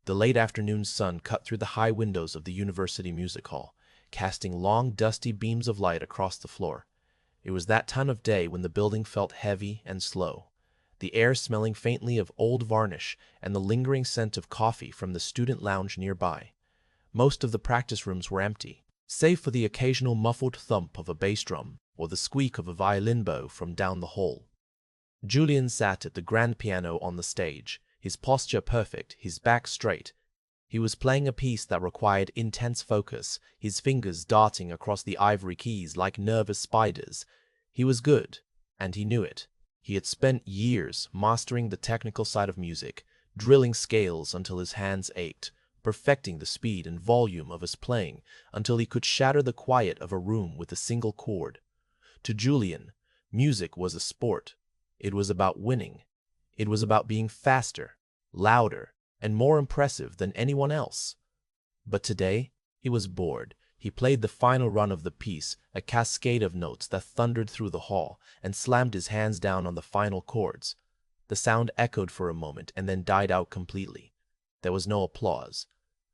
The late afternoon sun cut through the high windows of the university music hall, casting long, dusty beams of light across the floor. It was that time of day when the building felt heavy and slow, the air smelling faintly of old varnish and the lingering scent of coffee from the student lounge nearby. Most of the practice rooms were empty, save for the occasional muffled thump of a bass drum or the squeak of a violin bow from down the hall. Julian sat at the grand piano on the stage, his posture perfect, his back straight. He was playing a piece that required intense focus, his fingers darting across the ivory keys like nervous spiders. He was good, and he knew it. He had spent years mastering the technical side of music, drilling scales until his hands ached, perfecting the speed and volume of his playing until he could shatter the quiet of a room with a single chord. To Julian, music was a sport. It was about winning. It was about being faster, louder, and more impressive than anyone else. But today, he was bored. He played the final run of the piece, a cascade of notes that thundered through the hall, and slammed his hands down on the final chords. The sound echoed for a moment and then died out completely. There was no applause.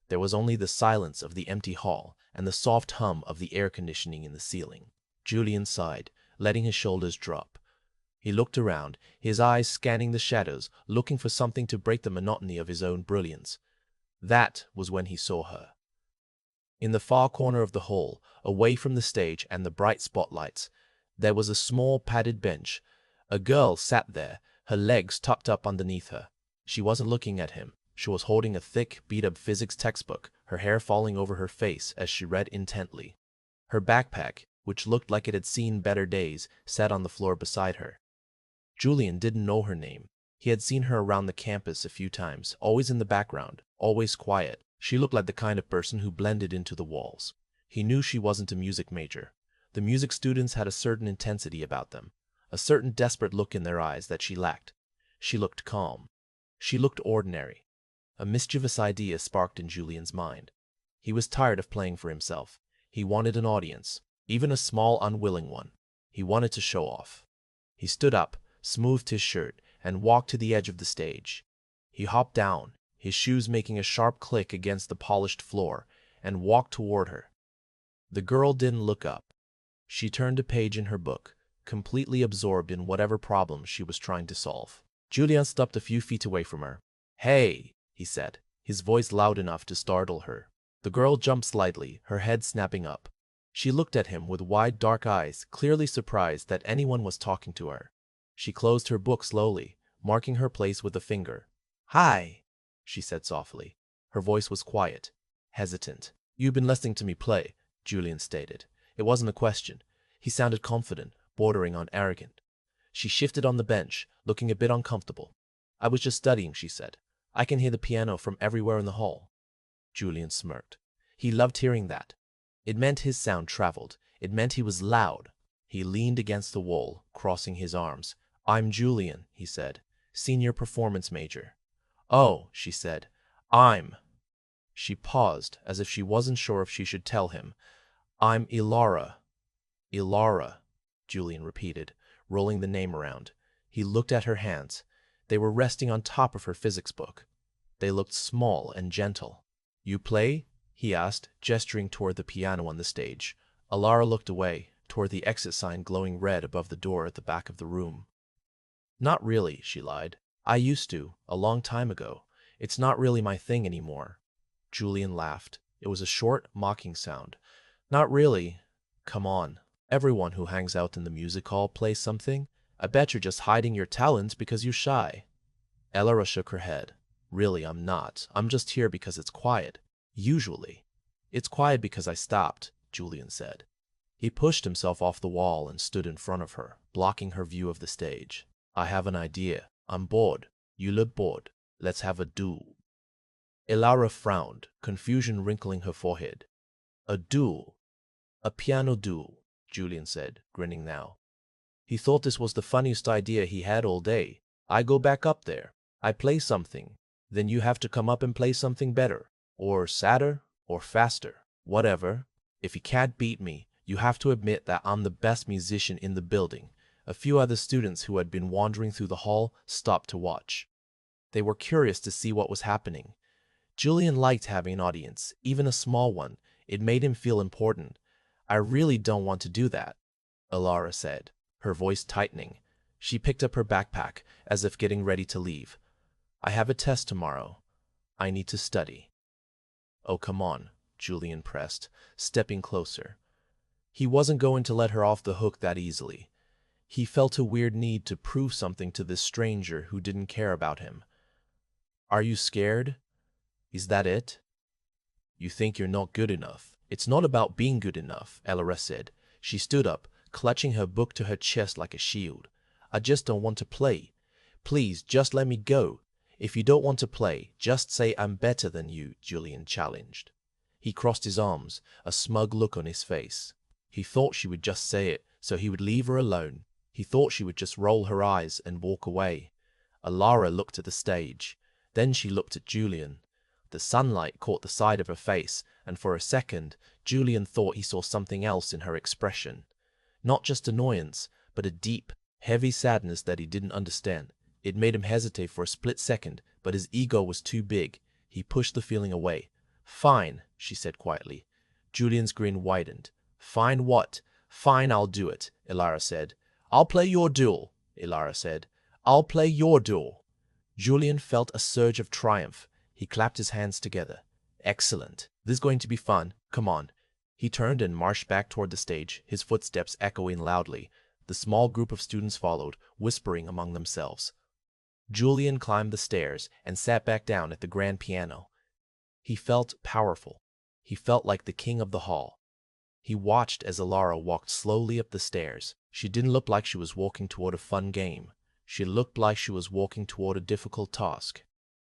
There was only the silence of the empty hall and the soft hum of the air conditioning in the ceiling. Julian sighed, letting his shoulders drop. He looked around, his eyes scanning the shadows, looking for something to break the monotony of his own brilliance. That was when he saw her. In the far corner of the hall, away from the stage and the bright spotlights, there was a small padded bench. A girl sat there, her legs tucked up underneath her. She wasn't looking at him. She was holding a thick, beat-up physics textbook, her hair falling over her face as she read intently. Her backpack, which looked like it had seen better days, sat on the floor beside her. Julian didn't know her name. He had seen her around the campus a few times, always in the background, always quiet. She looked like the kind of person who blended into the walls. He knew she wasn't a music major. The music students had a certain intensity about them, a certain desperate look in their eyes that she lacked. She looked calm. She looked ordinary. A mischievous idea sparked in Julian's mind. He was tired of playing for himself. He wanted an audience, even a small, unwilling one. He wanted to show off. He stood up, smoothed his shirt, and walked to the edge of the stage. He hopped down, his shoes making a sharp click against the polished floor, and walked toward her. The girl didn't look up. She turned a page in her book, completely absorbed in whatever problem she was trying to solve. Julian stepped a few feet away from her. "Hey," he said, his voice loud enough to startle her. The girl jumped slightly, her head snapping up. She looked at him with wide, dark eyes, clearly surprised that anyone was talking to her. She closed her book slowly, marking her place with a finger. "Hi," she said softly. Her voice was quiet, hesitant. "You've been listening to me play," Julian stated. It wasn't a question. He sounded confident, bordering on arrogant. She shifted on the bench, looking a bit uncomfortable. "I was just studying," she said. "I can hear the piano from everywhere in the hall." Julian smirked. He loved hearing that. It meant his sound traveled. It meant he was loud. He leaned against the wall, crossing his arms. "I'm Julian," he said, "senior performance major." "Oh," she said, "I'm—" She paused, as if she wasn't sure if she should tell him. "I'm Ilara." "Ilara," Julian repeated, rolling the name around. He looked at her hands. They were resting on top of her physics book. They looked small and gentle. "You play?" he asked, gesturing toward the piano on the stage. Ilara looked away, toward the exit sign glowing red above the door at the back of the room. "Not really," she lied. "I used to, a long time ago. It's not really my thing anymore." Julian laughed. It was a short, mocking sound. "Not really? Come on. Everyone who hangs out in the music hall plays something. I bet you're just hiding your talent because you're shy." Ilara shook her head. "Really, I'm not. I'm just here because it's quiet. Usually. It's quiet because I stopped," Julian said. He pushed himself off the wall and stood in front of her, blocking her view of the stage. "I have an idea. I'm bored. You look bored. Let's have a duel." Ilara frowned, confusion wrinkling her forehead. "A duel? A piano duel," Julian said, grinning now. He thought this was the funniest idea he had all day. "I go back up there. I play something. Then you have to come up and play something better. Or sadder, or faster. Whatever. If you can't beat me, you have to admit that I'm the best musician in the building." A few other students who had been wandering through the hall stopped to watch. They were curious to see what was happening. Julian liked having an audience, even a small one. It made him feel important. I really don't want to do that, Alara said, her voice tightening. She picked up her backpack, as if getting ready to leave. I have a test tomorrow. I need to study. Oh, come on, Julian pressed, stepping closer. He wasn't going to let her off the hook that easily. He felt a weird need to prove something to this stranger who didn't care about him. Are you scared? Is that it? You think you're not good enough. It's not about being good enough, Alara said. She stood up, clutching her book to her chest like a shield. I just don't want to play. Please, just let me go. If you don't want to play, just say I'm better than you, Julian challenged. He crossed his arms, a smug look on his face. He thought she would just say it, so he would leave her alone. He thought she would just roll her eyes and walk away. Alara looked at the stage. Then she looked at Julian. The sunlight caught the side of her face, and for a second, Julian thought he saw something else in her expression. Not just annoyance, but a deep, heavy sadness that he didn't understand. It made him hesitate for a split second, but his ego was too big. He pushed the feeling away. Fine, she said quietly. Julian's grin widened. Fine what? Fine, I'll do it, Alara said. I'll play your duel, Alara said. I'll play your duel. Julian felt a surge of triumph. He clapped his hands together. Excellent. This is going to be fun. Come on. He turned and marched back toward the stage, his footsteps echoing loudly. The small group of students followed, whispering among themselves. Julian climbed the stairs and sat back down at the grand piano. He felt powerful. He felt like the king of the hall. He watched as Alara walked slowly up the stairs. She didn't look like she was walking toward a fun game. She looked like she was walking toward a difficult task.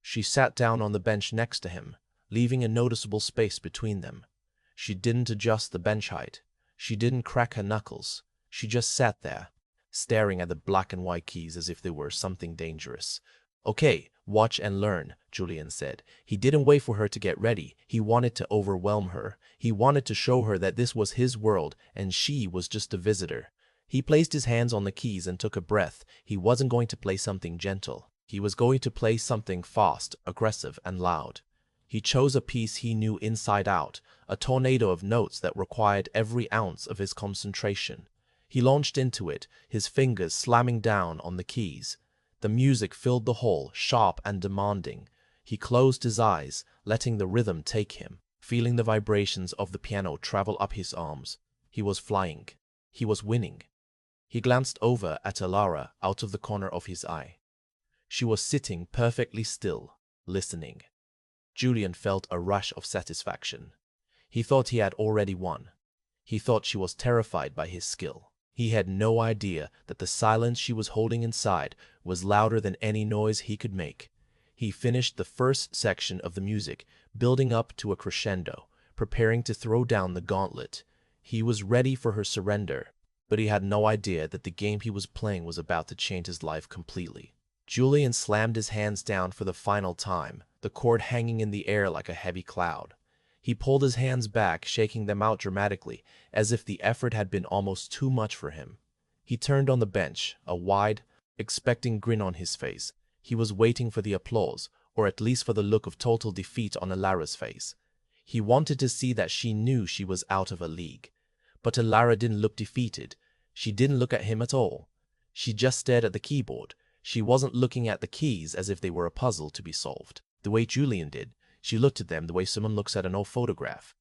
She sat down on the bench next to him, leaving a noticeable space between them. She didn't adjust the bench height. She didn't crack her knuckles. She just sat there, staring at the black and white keys as if they were something dangerous. Okay, watch and learn, Julian said. He didn't wait for her to get ready. He wanted to overwhelm her. He wanted to show her that this was his world and she was just a visitor. He placed his hands on the keys and took a breath. He wasn't going to play something gentle. He was going to play something fast, aggressive, and loud. He chose a piece he knew inside out, a tornado of notes that required every ounce of his concentration. He launched into it, his fingers slamming down on the keys. The music filled the hall, sharp and demanding. He closed his eyes, letting the rhythm take him, feeling the vibrations of the piano travel up his arms. He was flying. He was winning. He glanced over at Alara out of the corner of his eye. She was sitting perfectly still, listening. Julian felt a rush of satisfaction. He thought he had already won. He thought she was terrified by his skill. He had no idea that the silence she was holding inside was louder than any noise he could make. He finished the first section of the music, building up to a crescendo, preparing to throw down the gauntlet. He was ready for her surrender, but he had no idea that the game he was playing was about to change his life completely. Julian slammed his hands down for the final time, the cord hanging in the air like a heavy cloud. He pulled his hands back, shaking them out dramatically, as if the effort had been almost too much for him. He turned on the bench, a wide, expecting grin on his face. He was waiting for the applause, or at least for the look of total defeat on Alara's face. He wanted to see that she knew she was out of her league. But Alara didn't look defeated. She didn't look at him at all. She just stared at the keyboard. She wasn't looking at the keys as if they were a puzzle to be solved, the way Julian did. She looked at them the way someone looks at an old photograph.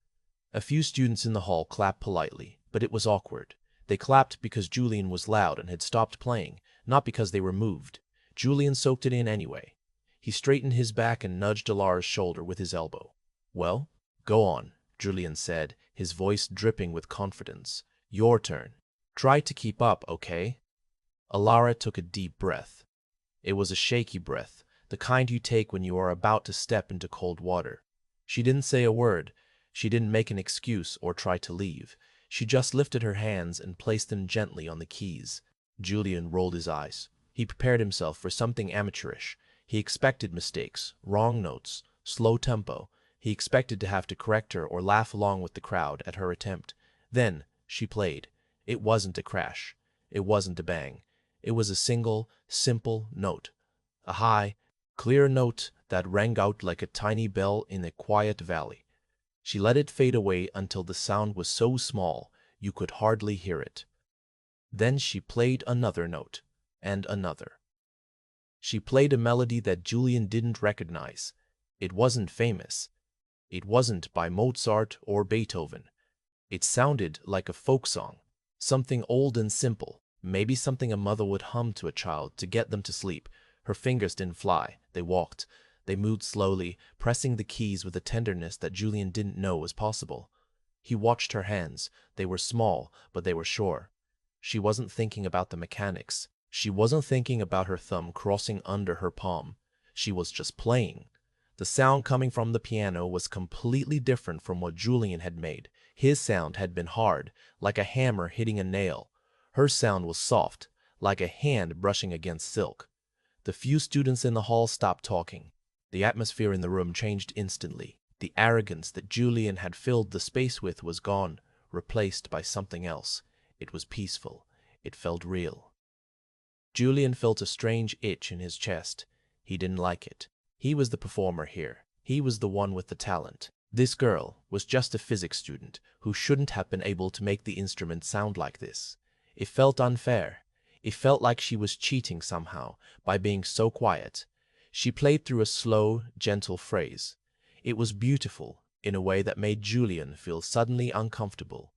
A few students in the hall clapped politely, but it was awkward. They clapped because Julian was loud and had stopped playing, not because they were moved. Julian soaked it in anyway. He straightened his back and nudged Alara's shoulder with his elbow. Well, go on, Julian said, his voice dripping with confidence. Your turn. Try to keep up, okay? Alara took a deep breath. It was a shaky breath, the kind you take when you are about to step into cold water. She didn't say a word. She didn't make an excuse or try to leave. She just lifted her hands and placed them gently on the keys. Julian rolled his eyes. He prepared himself for something amateurish. He expected mistakes, wrong notes, slow tempo. He expected to have to correct her or laugh along with the crowd at her attempt. Then she played. It wasn't a crash. It wasn't a bang. It was a single, simple note. A high, clear note that rang out like a tiny bell in a quiet valley. She let it fade away until the sound was so small you could hardly hear it. Then she played another note, and another. She played a melody that Julian didn't recognize. It wasn't famous. It wasn't by Mozart or Beethoven. It sounded like a folk song, something old and simple, maybe something a mother would hum to a child to get them to sleep. Her fingers didn't fly, they walked. They moved slowly, pressing the keys with a tenderness that Julian didn't know was possible. He watched her hands. They were small, but they were sure. She wasn't thinking about the mechanics. She wasn't thinking about her thumb crossing under her palm. She was just playing. The sound coming from the piano was completely different from what Julian had made. His sound had been hard, like a hammer hitting a nail. Her sound was soft, like a hand brushing against silk. The few students in the hall stopped talking. The atmosphere in the room changed instantly. The arrogance that Julian had filled the space with was gone, replaced by something else. It was peaceful. It felt real. Julian felt a strange itch in his chest. He didn't like it. He was the performer here. He was the one with the talent. This girl was just a physics student who shouldn't have been able to make the instrument sound like this. It felt unfair. It felt like she was cheating somehow by being so quiet. She played through a slow, gentle phrase. It was beautiful in a way that made Julian feel suddenly uncomfortable.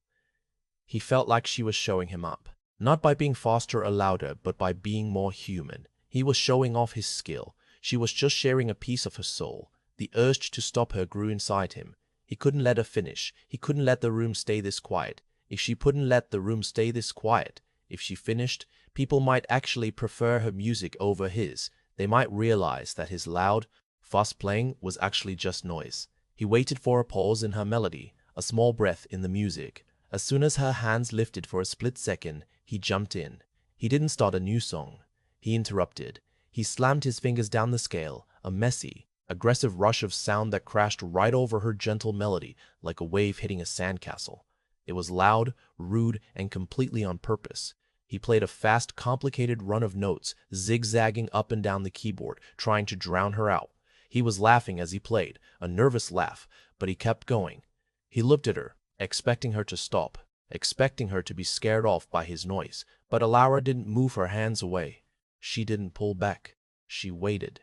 He felt like she was showing him up, not by being faster or louder, but by being more human. He was showing off his skill. She was just sharing a piece of her soul. The urge to stop her grew inside him. He couldn't let her finish. He couldn't let the room stay this quiet. If she couldn't let the room stay this quiet, if she finished, people might actually prefer her music over his. They might realize that his loud, fast playing was actually just noise. He waited for a pause in her melody, a small breath in the music. As soon as her hands lifted for a split second, he jumped in. He didn't start a new song. He interrupted. He slammed his fingers down the scale, a messy, aggressive rush of sound that crashed right over her gentle melody like a wave hitting a sandcastle. It was loud, rude, and completely on purpose. He played a fast, complicated run of notes, zigzagging up and down the keyboard, trying to drown her out. He was laughing as he played, a nervous laugh, but he kept going. He looked at her, expecting her to stop, expecting her to be scared off by his noise, but Alara didn't move her hands away. She didn't pull back. She waited.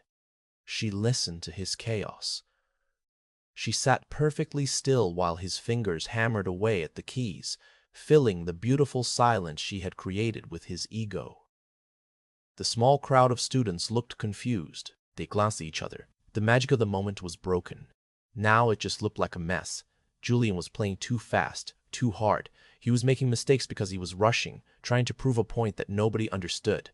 She listened to his chaos. She sat perfectly still while his fingers hammered away at the keys, filling the beautiful silence she had created with his ego. The small crowd of students looked confused. They glanced at each other. The magic of the moment was broken. Now it just looked like a mess. Julian was playing too fast, too hard. He was making mistakes because he was rushing, trying to prove a point that nobody understood.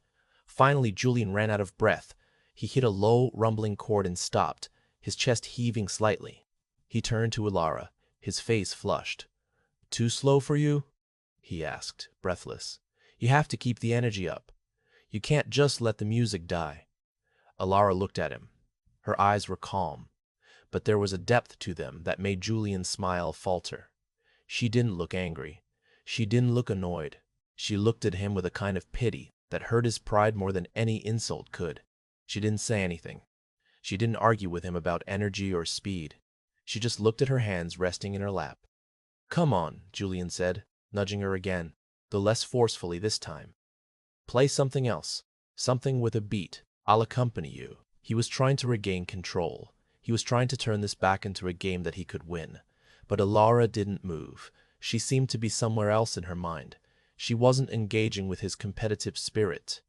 Finally, Julian ran out of breath. He hit a low, rumbling chord and stopped, his chest heaving slightly. He turned to Alara, his face flushed. "Too slow for you?" he asked, breathless. "You have to keep the energy up. You can't just let the music die." Alara looked at him. Her eyes were calm, but there was a depth to them that made Julian's smile falter. She didn't look angry. She didn't look annoyed. She looked at him with a kind of pity that hurt his pride more than any insult could. She didn't say anything. She didn't argue with him about energy or speed. She just looked at her hands resting in her lap. "Come on," Julian said, nudging her again, though less forcefully this time. "Play something else. Something with a beat. I'll accompany you." He was trying to regain control. He was trying to turn this back into a game that he could win. But Alara didn't move. She seemed to be somewhere else in her mind. She wasn't engaging with his competitive spirit.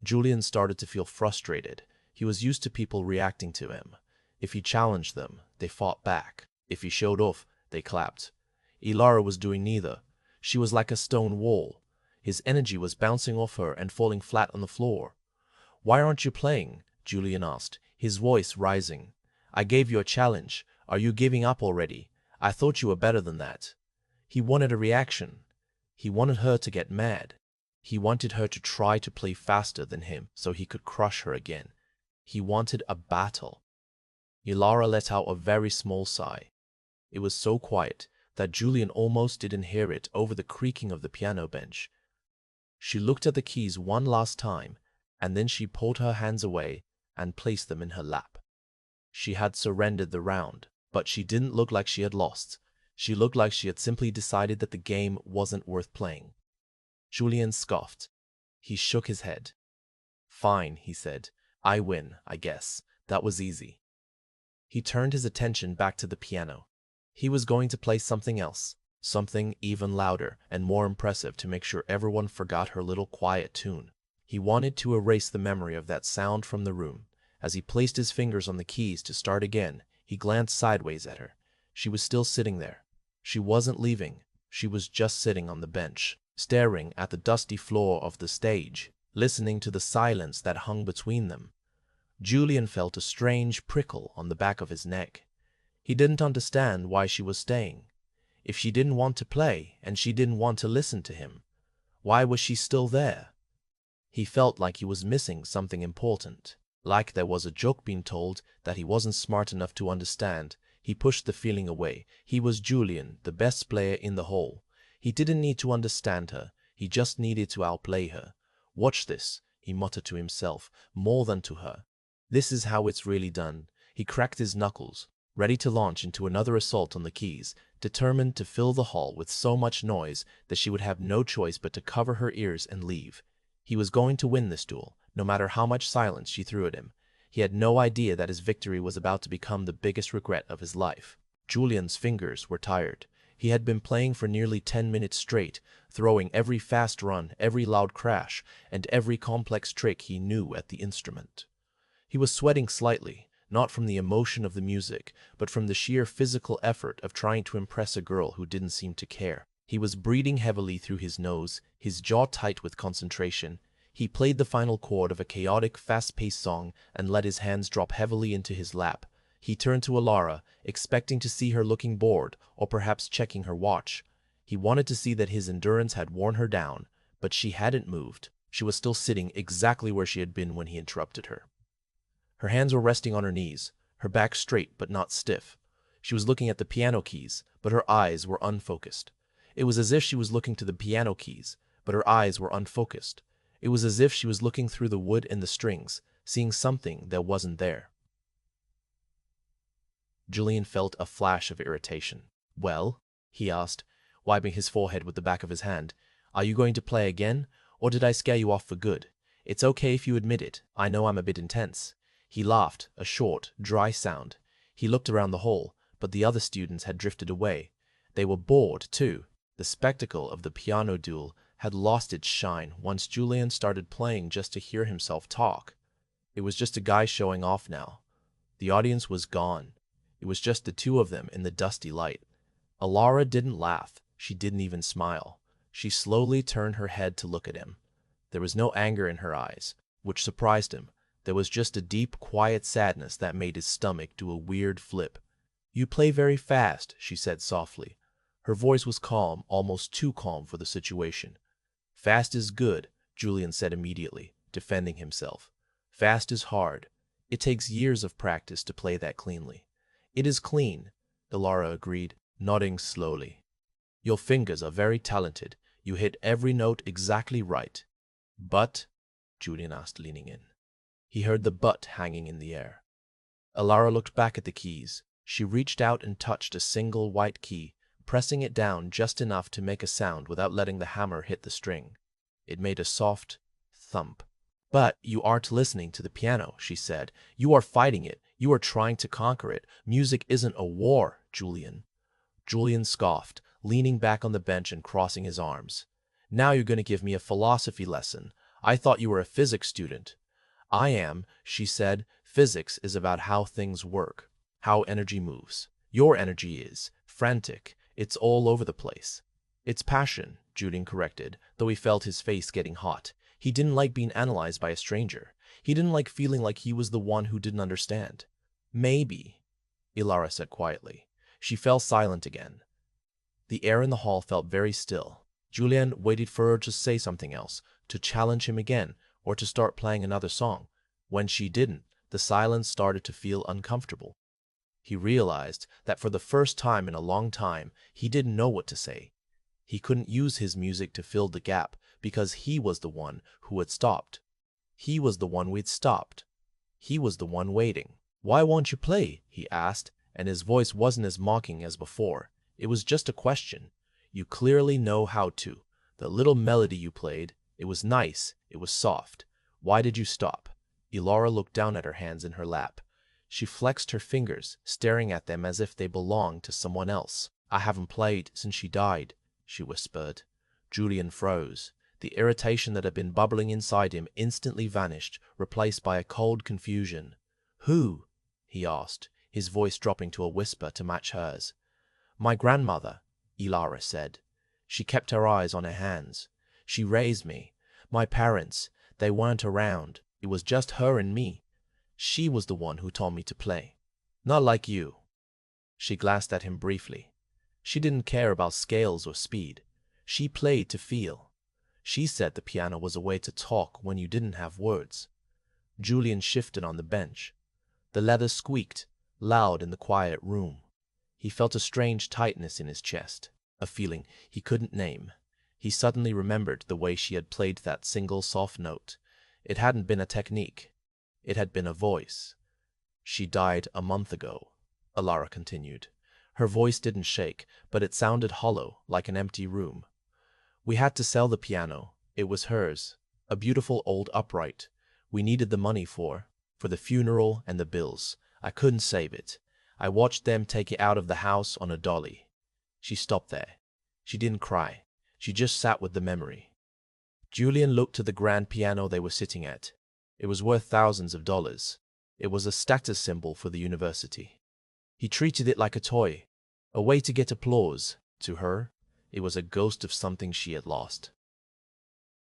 Julian started to feel frustrated. He was used to people reacting to him. If he challenged them, they fought back. If he showed off, they clapped. Alara was doing neither. She was like a stone wall. His energy was bouncing off her and falling flat on the floor. "Why aren't you playing?" Julian asked, his voice rising. "I gave you a challenge. Are you giving up already? I thought you were better than that." He wanted a reaction. He wanted her to get mad. He wanted her to try to play faster than him so he could crush her again. He wanted a battle. Alara let out a very small sigh. It was so quiet that Julian almost didn't hear it over the creaking of the piano bench. She looked at the keys one last time, and then she pulled her hands away and placed them in her lap. She had surrendered the round, but she didn't look like she had lost. She looked like she had simply decided that the game wasn't worth playing. Julian scoffed. He shook his head. "Fine," he said. "I win, I guess. That was easy." He turned his attention back to the piano. He was going to play something else, something even louder and more impressive to make sure everyone forgot her little quiet tune. He wanted to erase the memory of that sound from the room. As he placed his fingers on the keys to start again, he glanced sideways at her. She was still sitting there. She wasn't leaving. She was just sitting on the bench, staring at the dusty floor of the stage, listening to the silence that hung between them. Julian felt a strange prickle on the back of his neck. He didn't understand why she was staying. If she didn't want to play and she didn't want to listen to him, why was she still there? He felt like he was missing something important, like there was a joke being told that he wasn't smart enough to understand. He pushed the feeling away. He was Julian, the best player in the hall. He didn't need to understand her. He just needed to outplay her. "Watch this," he muttered to himself, more than to her. "This is how it's really done." He cracked his knuckles, ready to launch into another assault on the keys, determined to fill the hall with so much noise that she would have no choice but to cover her ears and leave. He was going to win this duel, no matter how much silence she threw at him. He had no idea that his victory was about to become the biggest regret of his life. Julian's fingers were tired. He had been playing for nearly 10 minutes straight, throwing every fast run, every loud crash, and every complex trick he knew at the instrument. He was sweating slightly, not from the emotion of the music, but from the sheer physical effort of trying to impress a girl who didn't seem to care. He was breathing heavily through his nose, his jaw tight with concentration. He played the final chord of a chaotic, fast-paced song and let his hands drop heavily into his lap. He turned to Alara, expecting to see her looking bored or perhaps checking her watch. He wanted to see that his endurance had worn her down, but she hadn't moved. She was still sitting exactly where she had been when he interrupted her. Her hands were resting on her knees, her back straight but not stiff. She was looking at the piano keys, but her eyes were unfocused. It was as if she was looking to the piano keys, but her eyes were unfocused. It was as if she was looking through the wood and the strings, seeing something that wasn't there. Julian felt a flash of irritation. "Well?" he asked, wiping his forehead with the back of his hand. "Are you going to play again, or did I scare you off for good? It's okay if you admit it. I know I'm a bit intense." He laughed, a short, dry sound. He looked around the hall, but the other students had drifted away. They were bored, too. The spectacle of the piano duel had lost its shine once Julian started playing just to hear himself talk. It was just a guy showing off now. The audience was gone. It was just the two of them in the dusty light. Alara didn't laugh. She didn't even smile. She slowly turned her head to look at him. There was no anger in her eyes, which surprised him. There was just a deep, quiet sadness that made his stomach do a weird flip. "You play very fast," she said softly. Her voice was calm, almost too calm for the situation. "Fast is good," Julian said immediately, defending himself. "Fast is hard. It takes years of practice to play that cleanly." "It is clean," Alara agreed, nodding slowly. "Your fingers are very talented. You hit every note exactly right." "But?" Julian asked, leaning in. He heard the "but" hanging in the air. Alara looked back at the keys. She reached out and touched a single white key, pressing it down just enough to make a sound without letting the hammer hit the string. It made a soft thump. "But you aren't listening to the piano," she said. "You are fighting it. You are trying to conquer it. Music isn't a war, Julian." Julian scoffed, leaning back on the bench and crossing his arms. "Now you're going to give me a philosophy lesson. I thought you were a physics student." "I am," she said. "Physics is about how things work, how energy moves. Your energy is frantic. It's all over the place." "It's passion," Julian corrected, though he felt his face getting hot. He didn't like being analyzed by a stranger. He didn't like feeling like he was the one who didn't understand. "Maybe," Alara said quietly. She fell silent again. The air in the hall felt very still. Julian waited for her to say something else, to challenge him again, or to start playing another song. When she didn't, the silence started to feel uncomfortable. He realized that for the first time in a long time, he didn't know what to say. He couldn't use his music to fill the gap because he was the one who had stopped. He was the one we'd stopped. He was the one waiting. "Why won't you play?" he asked, and his voice wasn't as mocking as before. It was just a question. "You clearly know how to. The little melody you played, it was nice, it was soft. Why did you stop?" Elara looked down at her hands in her lap. She flexed her fingers, staring at them as if they belonged to someone else. "I haven't played since she died," she whispered. Julian froze. The irritation that had been bubbling inside him instantly vanished, replaced by a cold confusion. "Who?" he asked, his voice dropping to a whisper to match hers. "My grandmother," Elara said. She kept her eyes on her hands. "She raised me. My parents, they weren't around. It was just her and me. She was the one who taught me to play. Not like you." She glanced at him briefly. She didn't care about scales or speed. She played to feel. She said the piano was a way to talk when you didn't have words. Julian shifted on the bench. The leather squeaked, loud in the quiet room. He felt a strange tightness in his chest, a feeling he couldn't name. He suddenly remembered the way she had played that single soft note. It hadn't been a technique. It had been a voice. "She died a month ago," Elara continued. Her voice didn't shake, but it sounded hollow, like an empty room. "We had to sell the piano. It was hers. A beautiful old upright. We needed the money for the funeral and the bills. I couldn't save it. I watched them take it out of the house on a dolly." She stopped there. She didn't cry. She just sat with the memory. Julian looked to the grand piano they were sitting at. It was worth thousands of dollars. It was a status symbol for the university. He treated it like a toy, a way to get applause. To her, it was a ghost of something she had lost.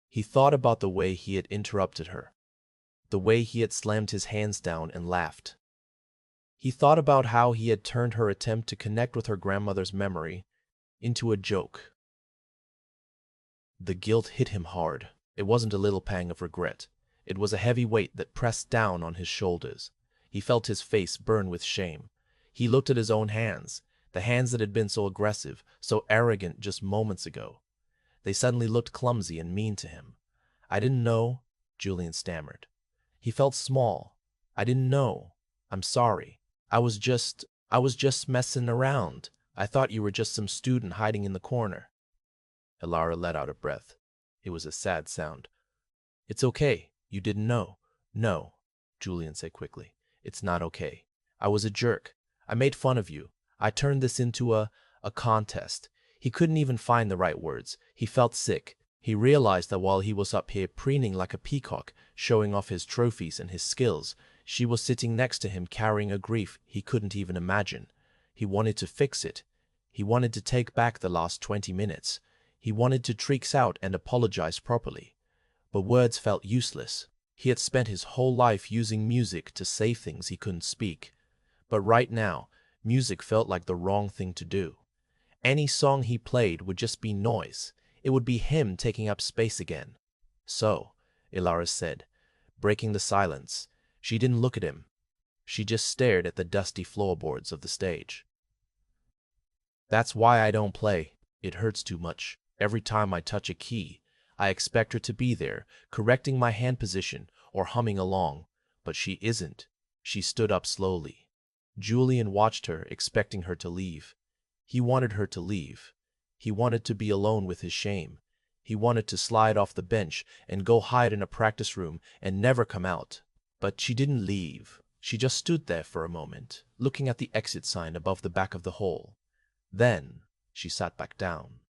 He thought about the way he had interrupted her, the way he had slammed his hands down and laughed. He thought about how he had turned her attempt to connect with her grandmother's memory into a joke. The guilt hit him hard. It wasn't a little pang of regret. It was a heavy weight that pressed down on his shoulders. He felt his face burn with shame. He looked at his own hands, the hands that had been so aggressive, so arrogant just moments ago. They suddenly looked clumsy and mean to him. "I didn't know," Julian stammered. He felt small. "I didn't know. I'm sorry. I was just messing around. I thought you were just some student hiding in the corner." Elara let out a breath. It was a sad sound. "It's okay. You didn't know." "No," Julian said quickly. "It's not okay. I was a jerk. I made fun of you. I turned this into a contest." He couldn't even find the right words. He felt sick. He realized that while he was up here preening like a peacock, showing off his trophies and his skills, she was sitting next to him carrying a grief he couldn't even imagine. He wanted to fix it. He wanted to take back the last 20 minutes. He wanted to trick out and apologize properly. But words felt useless. He had spent his whole life using music to say things he couldn't speak. But right now, music felt like the wrong thing to do. Any song he played would just be noise. It would be him taking up space again. "So," Elara said, breaking the silence. She didn't look at him. She just stared at the dusty floorboards of the stage. "That's why I don't play. It hurts too much. Every time I touch a key, I expect her to be there, correcting my hand position or humming along. But she isn't." She stood up slowly. Julian watched her, expecting her to leave. He wanted her to leave. He wanted to be alone with his shame. He wanted to slide off the bench and go hide in a practice room and never come out. But she didn't leave. She just stood there for a moment, looking at the exit sign above the back of the hall. Then she sat back down.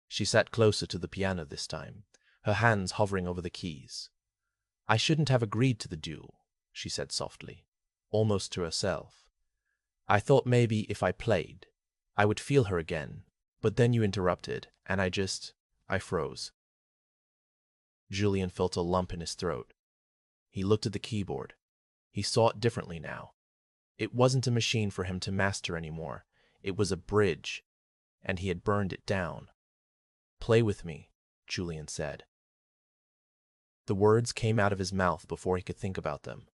She sat closer to the piano this time, her hands hovering over the keys. "I shouldn't have agreed to the duel," she said softly, almost to herself. "I thought maybe if I played, I would feel her again, but then you interrupted, and I froze." Julian felt a lump in his throat. He looked at the keyboard. He saw it differently now. It wasn't a machine for him to master anymore. It was a bridge, and he had burned it down. "Play with me," Julian said. The words came out of his mouth before he could think about them.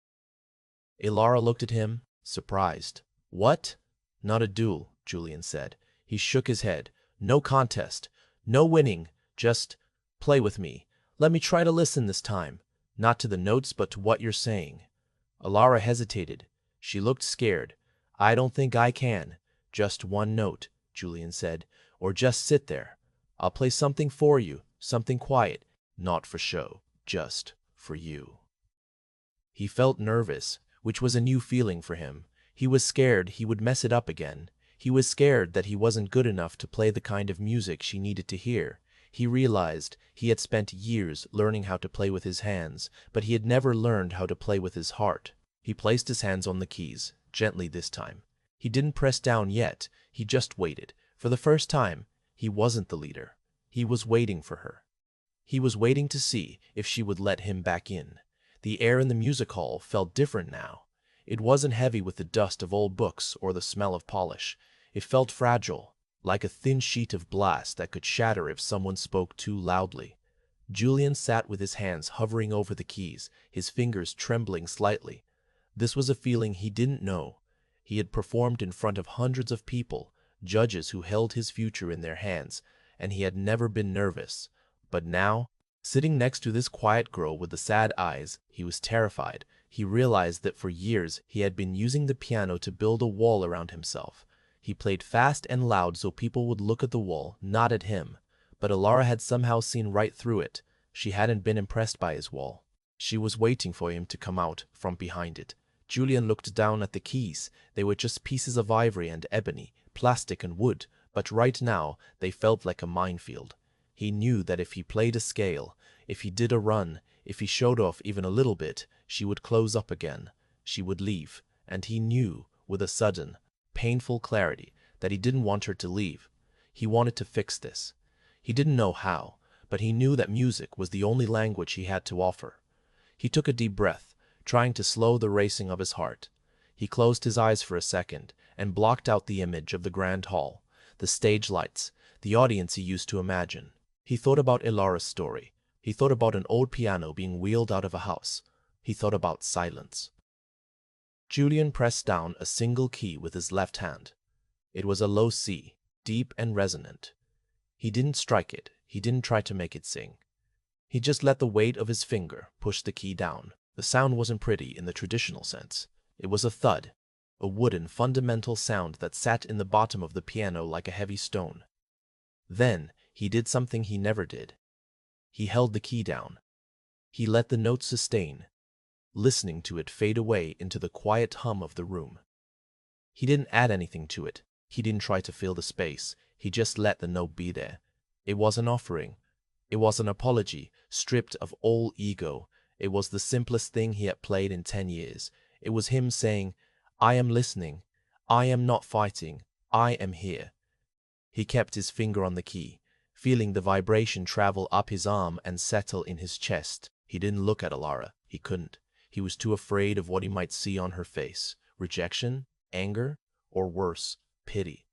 Elara looked at him, surprised. "What?" "Not a duel," Julian said. He shook his head. "No contest. No winning. Just play with me. Let me try to listen this time. Not to the notes, but to what you're saying." Alara hesitated. She looked scared. I don't think I can. Just one note, Julian said, or just sit there. I'll play something for you, something quiet, not for show, just for you. He felt nervous, which was a new feeling for him. He was scared he would mess it up again. He was scared that he wasn't good enough to play the kind of music she needed to hear. He realized he had spent years learning how to play with his hands, but he had never learned how to play with his heart. He placed his hands on the keys, gently this time. He didn't press down yet, he just waited. For the first time, he wasn't the leader. He was waiting for her. He was waiting to see if she would let him back in. The air in the music hall felt different now. It wasn't heavy with the dust of old books or the smell of polish. It felt fragile, like a thin sheet of glass that could shatter if someone spoke too loudly. Julian sat with his hands hovering over the keys, his fingers trembling slightly. This was a feeling he didn't know. He had performed in front of hundreds of people, judges who held his future in their hands, and he had never been nervous. But now, sitting next to this quiet girl with the sad eyes, he was terrified. He realized that for years he had been using the piano to build a wall around himself. He played fast and loud so people would look at the wall, not at him. But Alara had somehow seen right through it. She hadn't been impressed by his wall. She was waiting for him to come out from behind it. Julian looked down at the keys. They were just pieces of ivory and ebony, plastic and wood, but right now they felt like a minefield. He knew that if he played a scale, if he did a run, if he showed off even a little bit, she would close up again. She would leave, and he knew, with a sudden, painful clarity, that he didn't want her to leave. He wanted to fix this. He didn't know how, but he knew that music was the only language he had to offer. He took a deep breath, trying to slow the racing of his heart. He closed his eyes for a second and blocked out the image of the grand hall, the stage lights, the audience he used to imagine. He thought about Ilara's story. He thought about an old piano being wheeled out of a house. He thought about silence. Julian pressed down a single key with his left hand. It was a low C, deep and resonant. He didn't strike it. He didn't try to make it sing. He just let the weight of his finger push the key down. The sound wasn't pretty in the traditional sense. It was a thud, a wooden, fundamental sound that sat in the bottom of the piano like a heavy stone. Then he did something he never did. He held the key down. He let the note sustain, listening to it fade away into the quiet hum of the room. He didn't add anything to it. He didn't try to fill the space. He just let the note be there. It was an offering. It was an apology, stripped of all ego. It was the simplest thing he had played in 10 years. It was him saying, I am listening. I am not fighting. I am here. He kept his finger on the key, feeling the vibration travel up his arm and settle in his chest. He didn't look at Alara. He couldn't. He was too afraid of what he might see on her face. Rejection? Anger? Or worse, pity.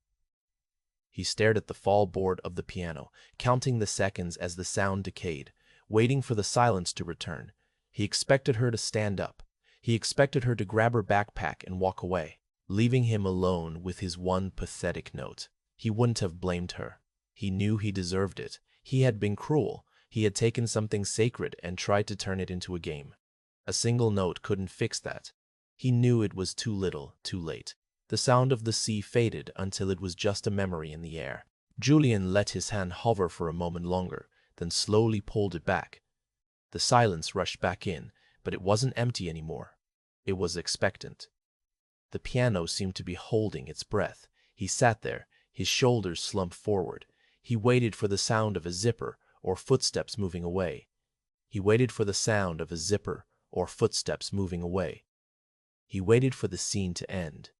He stared at the fall board of the piano, counting the seconds as the sound decayed, waiting for the silence to return. He expected her to stand up. He expected her to grab her backpack and walk away, leaving him alone with his one pathetic note. He wouldn't have blamed her. He knew he deserved it. He had been cruel. He had taken something sacred and tried to turn it into a game. A single note couldn't fix that. He knew it was too little, too late. The sound of the sea faded until it was just a memory in the air. Julian let his hand hover for a moment longer, then slowly pulled it back. The silence rushed back in, but it wasn't empty anymore. It was expectant. The piano seemed to be holding its breath. He sat there, his shoulders slumped forward. He waited for the sound of a zipper or footsteps moving away. He waited for the sound of a zipper or footsteps moving away. He waited for the scene to end.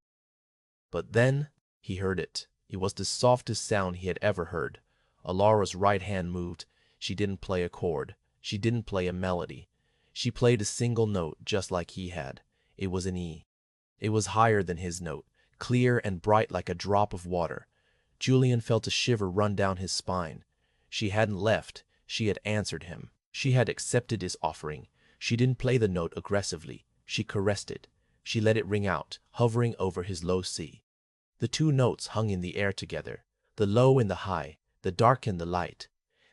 But then he heard it. It was the softest sound he had ever heard. Alara's right hand moved. She didn't play a chord. She didn't play a melody. She played a single note just like he had. It was an E. It was higher than his note, clear and bright like a drop of water. Julian felt a shiver run down his spine. She hadn't left. She had answered him. She had accepted his offering. She didn't play the note aggressively. She caressed it. She let it ring out, hovering over his low C. The two notes hung in the air together, the low and the high, the dark and the light.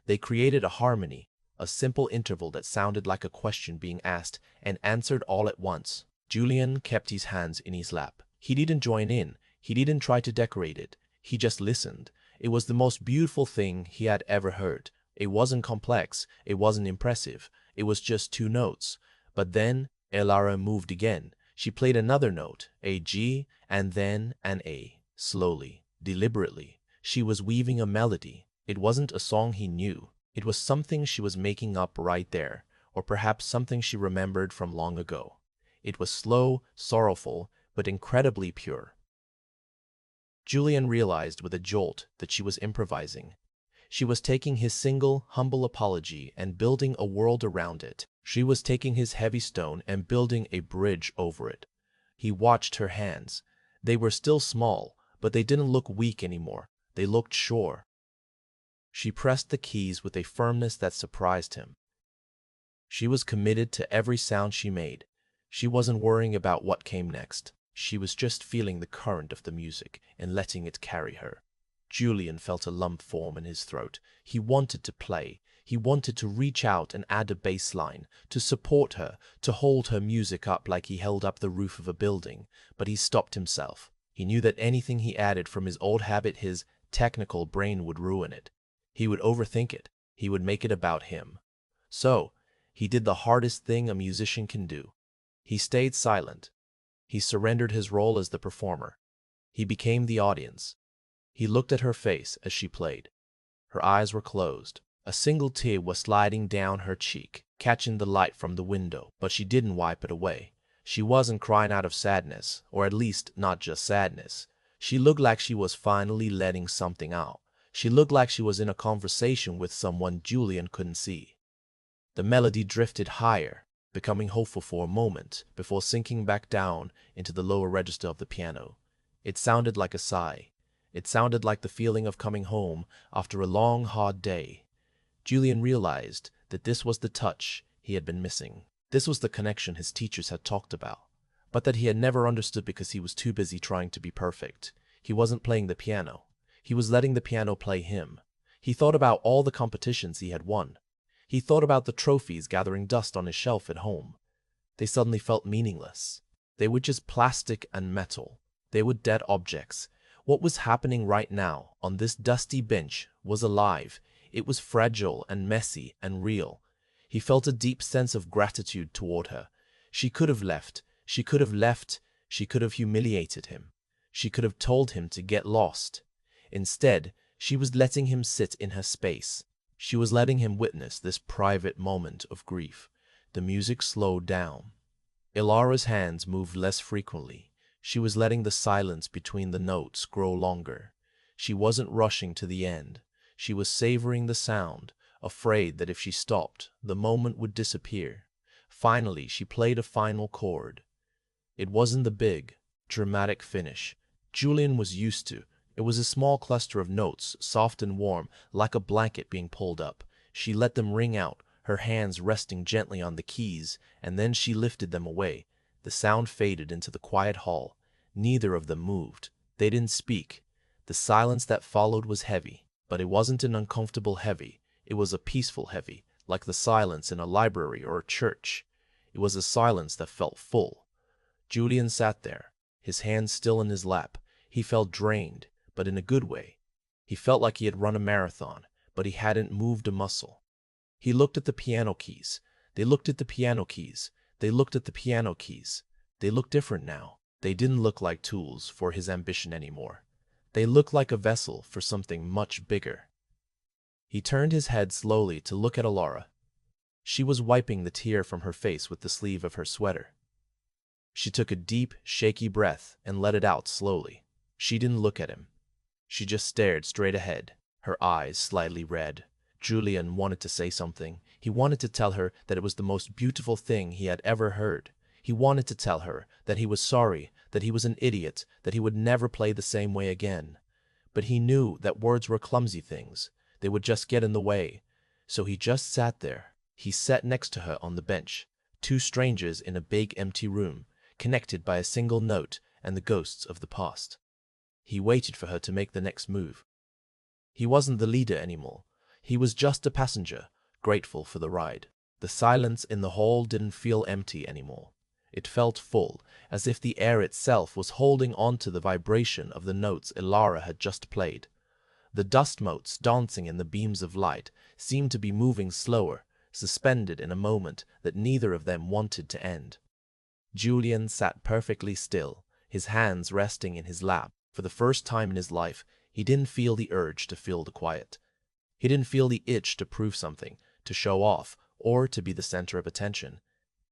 They created a harmony, a simple interval that sounded like a question being asked and answered all at once. Julian kept his hands in his lap. He didn't join in. He didn't try to decorate it. He just listened. It was the most beautiful thing he had ever heard. It wasn't complex. It wasn't impressive. It was just two notes. But then Elara moved again. She played another note, a G, and then an A. Slowly, deliberately. She was weaving a melody. It wasn't a song he knew. It was something she was making up right there, or perhaps something she remembered from long ago. It was slow, sorrowful, but incredibly pure. Julian realized with a jolt that she was improvising. She was taking his single, humble apology and building a world around it. She was taking his heavy stone and building a bridge over it. He watched her hands. They were still small, but they didn't look weak anymore. They looked sure. She pressed the keys with a firmness that surprised him. She was committed to every sound she made. She wasn't worrying about what came next. She was just feeling the current of the music and letting it carry her. Julian felt a lump form in his throat. He wanted to play. He wanted to reach out and add a bass line, to support her, to hold her music up like he held up the roof of a building. But he stopped himself. He knew that anything he added from his old habit, his technical brain, would ruin it. He would overthink it. He would make it about him. So, he did the hardest thing a musician can do. He stayed silent. He surrendered his role as the performer. He became the audience. He looked at her face as she played. Her eyes were closed. A single tear was sliding down her cheek, catching the light from the window, but she didn't wipe it away. She wasn't crying out of sadness, or at least not just sadness. She looked like she was finally letting something out. She looked like she was in a conversation with someone Julian couldn't see. The melody drifted higher, becoming hopeful for a moment before sinking back down into the lower register of the piano. It sounded like a sigh. It sounded like the feeling of coming home after a long, hard day. Julian realized that this was the touch he had been missing. This was the connection his teachers had talked about, but that he had never understood because he was too busy trying to be perfect. He wasn't playing the piano. He was letting the piano play him. He thought about all the competitions he had won. He thought about the trophies gathering dust on his shelf at home. They suddenly felt meaningless. They were just plastic and metal. They were dead objects. What was happening right now on this dusty bench was alive. It was fragile and messy and real. He felt a deep sense of gratitude toward her. She could have left. She could have left. She could have humiliated him. She could have told him to get lost. Instead, she was letting him sit in her space. She was letting him witness this private moment of grief. The music slowed down. Ilara's hands moved less frequently. She was letting the silence between the notes grow longer. She wasn't rushing to the end. She was savoring the sound, afraid that if she stopped, the moment would disappear. Finally, she played a final chord. It wasn't the big, dramatic finish Julian was used to. It was a small cluster of notes, soft and warm, like a blanket being pulled up. She let them ring out, her hands resting gently on the keys, and then she lifted them away. The sound faded into the quiet hall. Neither of them moved. They didn't speak. The silence that followed was heavy, but it wasn't an uncomfortable heavy. It was a peaceful heavy, like the silence in a library or a church. It was a silence that felt full. Julian sat there, his hands still in his lap. He felt drained, but in a good way. He felt like he had run a marathon, but he hadn't moved a muscle. He looked at the piano keys. They looked at the piano keys. They looked at the piano keys. They looked different now. They didn't look like tools for his ambition anymore. They looked like a vessel for something much bigger. He turned his head slowly to look at Ilara. She was wiping the tear from her face with the sleeve of her sweater. She took a deep, shaky breath and let it out slowly. She didn't look at him. She just stared straight ahead, her eyes slightly red. Julian wanted to say something. He wanted to tell her that it was the most beautiful thing he had ever heard. He wanted to tell her that he was sorry, that he was an idiot, that he would never play the same way again. But he knew that words were clumsy things. They would just get in the way. So he just sat there. He sat next to her on the bench, two strangers in a big empty room, connected by a single note and the ghosts of the past. He waited for her to make the next move. He wasn't the leader anymore. He was just a passenger, grateful for the ride. The silence in the hall didn't feel empty anymore. It felt full, as if the air itself was holding on to the vibration of the notes Ilara had just played. The dust motes dancing in the beams of light seemed to be moving slower, suspended in a moment that neither of them wanted to end. Julian sat perfectly still, his hands resting in his lap. For the first time in his life, he didn't feel the urge to fill the quiet. He didn't feel the itch to prove something, to show off, or to be the center of attention.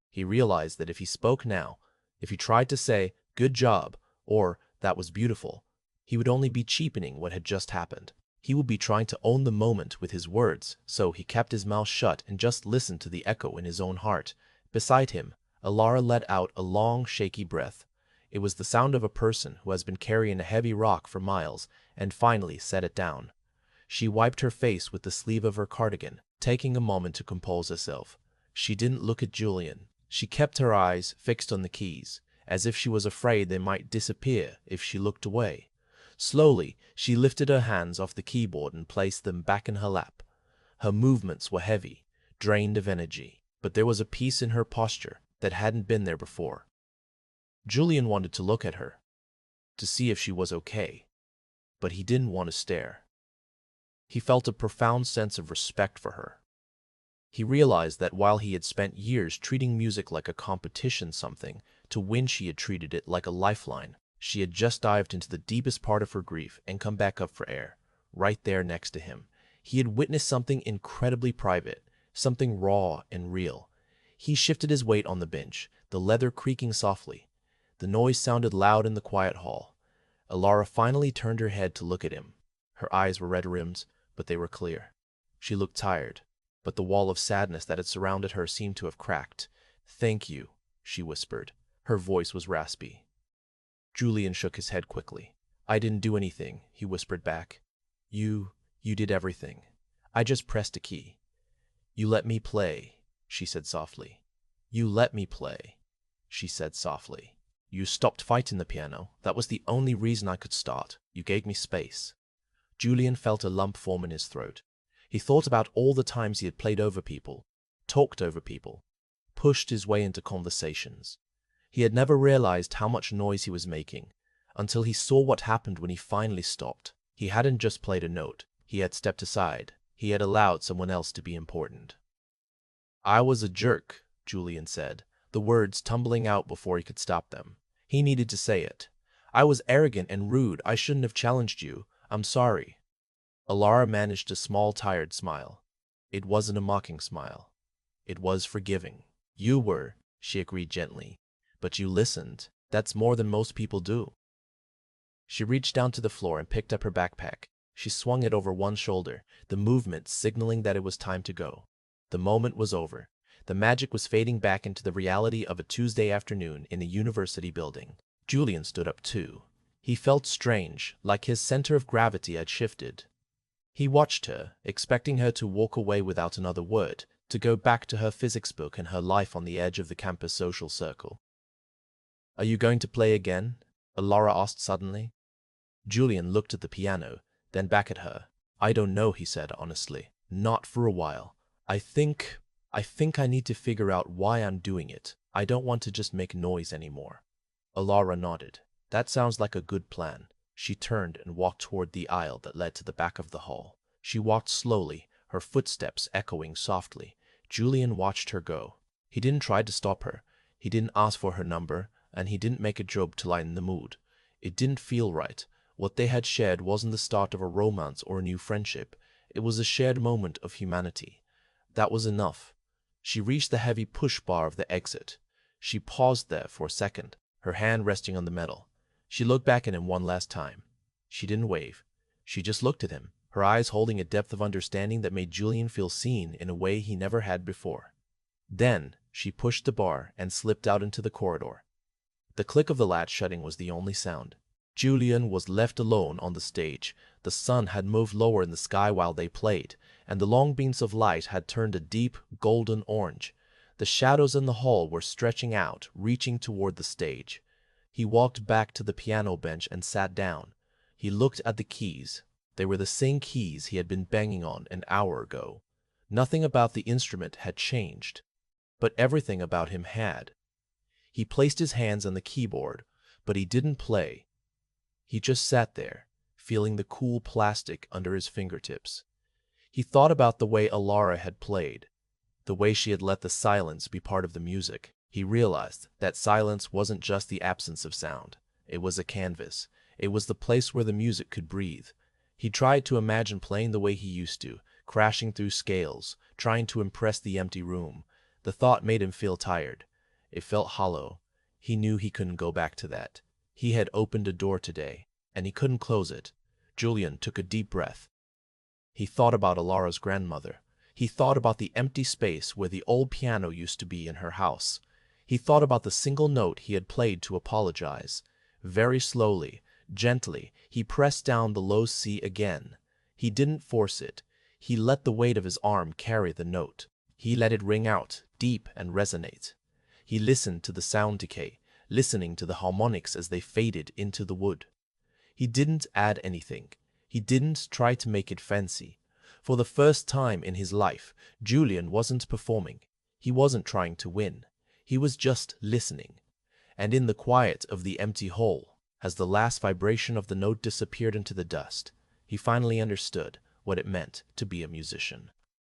He realized that if he spoke now, if he tried to say, "Good job," or "That was beautiful," he would only be cheapening what had just happened. He would be trying to own the moment with his words, so he kept his mouth shut and just listened to the echo in his own heart. Beside him, Ilara let out a long, shaky breath. It was the sound of a person who has been carrying a heavy rock for miles and finally set it down. She wiped her face with the sleeve of her cardigan, taking a moment to compose herself. She didn't look at Julian. She kept her eyes fixed on the keys, as if she was afraid they might disappear if she looked away. Slowly, she lifted her hands off the keyboard and placed them back in her lap. Her movements were heavy, drained of energy, but there was a peace in her posture that hadn't been there before. Julian wanted to look at her, to see if she was okay, but he didn't want to stare. He felt a profound sense of respect for her. He realized that while he had spent years treating music like a competition something, to win she had treated it like a lifeline. She had just dived into the deepest part of her grief and come back up for air, right there next to him. He had witnessed something incredibly private, something raw and real. He shifted his weight on the bench, the leather creaking softly. The noise sounded loud in the quiet hall. Ilara finally turned her head to look at him. Her eyes were red-rimmed, but they were clear. She looked tired, but the wall of sadness that had surrounded her seemed to have cracked. "Thank you," she whispered. Her voice was raspy. Julian shook his head quickly. "I didn't do anything," he whispered back. You did everything. I just pressed a key." "You let me play," she said softly. "You let me play," she said softly. "You stopped fighting the piano. That was the only reason I could start. You gave me space." Julian felt a lump form in his throat. He thought about all the times he had played over people, talked over people, pushed his way into conversations. He had never realized how much noise he was making, until he saw what happened when he finally stopped. He hadn't just played a note. He had stepped aside. He had allowed someone else to be important. "I was a jerk," Julian said, the words tumbling out before he could stop them. He needed to say it. "I was arrogant and rude. I shouldn't have challenged you. I'm sorry." Ilara managed a small, tired smile. It wasn't a mocking smile. It was forgiving. "You were," she agreed gently. "But you listened. That's more than most people do." She reached down to the floor and picked up her backpack. She swung it over one shoulder, the movement signaling that it was time to go. The moment was over. The magic was fading back into the reality of a Tuesday afternoon in a university building. Julian stood up too. He felt strange, like his center of gravity had shifted. He watched her, expecting her to walk away without another word, to go back to her physics book and her life on the edge of the campus social circle. "Are you going to play again?" Ilara asked suddenly. Julian looked at the piano, then back at her. "I don't know," he said honestly. "Not for a while. I think I need to figure out why I'm doing it. I don't want to just make noise anymore." Ilara nodded. "That sounds like a good plan." She turned and walked toward the aisle that led to the back of the hall. She walked slowly, her footsteps echoing softly. Julian watched her go. He didn't try to stop her. He didn't ask for her number, and he didn't make a joke to lighten the mood. It didn't feel right. What they had shared wasn't the start of a romance or a new friendship. It was a shared moment of humanity. That was enough. She reached the heavy push bar of the exit. She paused there for a second, her hand resting on the metal. She looked back at him one last time. She didn't wave. She just looked at him, her eyes holding a depth of understanding that made Julian feel seen in a way he never had before. Then she pushed the bar and slipped out into the corridor. The click of the latch shutting was the only sound. Julian was left alone on the stage. The sun had moved lower in the sky while they played, and the long beams of light had turned a deep, golden orange. The shadows in the hall were stretching out, reaching toward the stage. He walked back to the piano bench and sat down. He looked at the keys. They were the same keys he had been banging on an hour ago. Nothing about the instrument had changed, but everything about him had. He placed his hands on the keyboard, but he didn't play. He just sat there, feeling the cool plastic under his fingertips. He thought about the way Alara had played, the way she had let the silence be part of the music. He realized that silence wasn't just the absence of sound. It was a canvas. It was the place where the music could breathe. He tried to imagine playing the way he used to, crashing through scales, trying to impress the empty room. The thought made him feel tired. It felt hollow. He knew he couldn't go back to that. He had opened a door today, and he couldn't close it. Julian took a deep breath. He thought about Alara's grandmother. He thought about the empty space where the old piano used to be in her house. He thought about the single note he had played to apologize. Very slowly, gently, he pressed down the low C again. He didn't force it. He let the weight of his arm carry the note. He let it ring out, deep and resonate. He listened to the sound decay, listening to the harmonics as they faded into the wood. He didn't add anything. He didn't try to make it fancy. For the first time in his life, Julian wasn't performing. He wasn't trying to win. He was just listening. And in the quiet of the empty hall, as the last vibration of the note disappeared into the dust, he finally understood what it meant to be a musician.